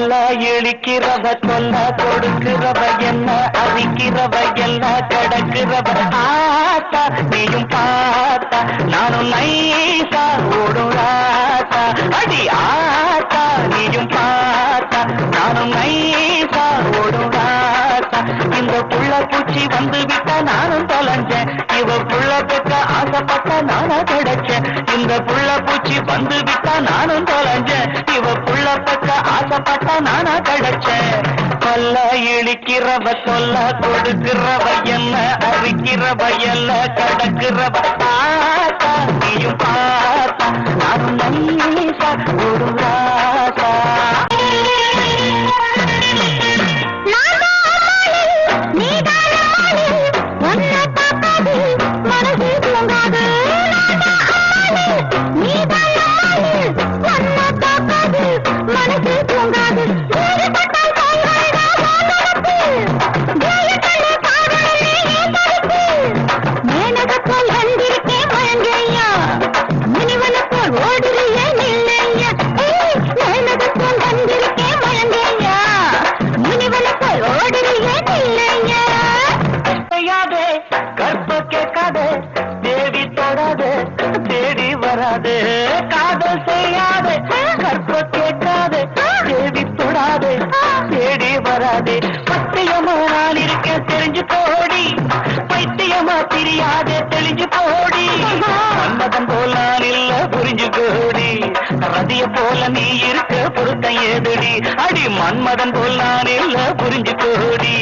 பல்லா இழிக்கிறவ தொல்ல கொடுக்கிறவ என்ன அரிக்கிறவ எல்லாம் கடக்கிறவ ஆத்தா நீயும் பார்த்தா நானும் நைசா ஓடும் ராத்தா அடி ஆத்தா நீயும் பார்த்தா நானும் நைசா ஓடும் ராத்தா இந்த புள்ள பூச்சி வந்து விட்டா நானும் தொலைஞ்சேன் இவ புள்ள பெற்ற ஆசைப்பட்ட நானா கிடைச்சேன் இந்த புள்ள பூச்சி வந்து விட்டா நானும் தொலைஞ்சேன் இவ புள்ள பெற்ற ஆசைப்பட்ட நானா கிடைச்சேன் பல்ல இழிக்கிறவ சொல்ல கொடுக்கிறவ என்ன அரிக்கிறவ எல்லாம் கடக்கிறவ பார்த்தா நீயும் பார்த்தா நானும் நைசா ஒரு ராசா வராது காதல் செய்யாதே கற்ப கேட்காதே தேவி தொடாதே தேடி வராதே பத்தியமா நான் இருக்கேன் தெரிஞ்சு போடி பைத்தியமா தெரியாதே தெளிஞ்சு போடி மன்மதன் போல நான் இல்ல புரிஞ்சு கோடி ரதிய போல நீ இருக்க பொருத்தம் ஏதுடி அடி மன்மதன் போல நான் இல்ல புரிஞ்சு கோடி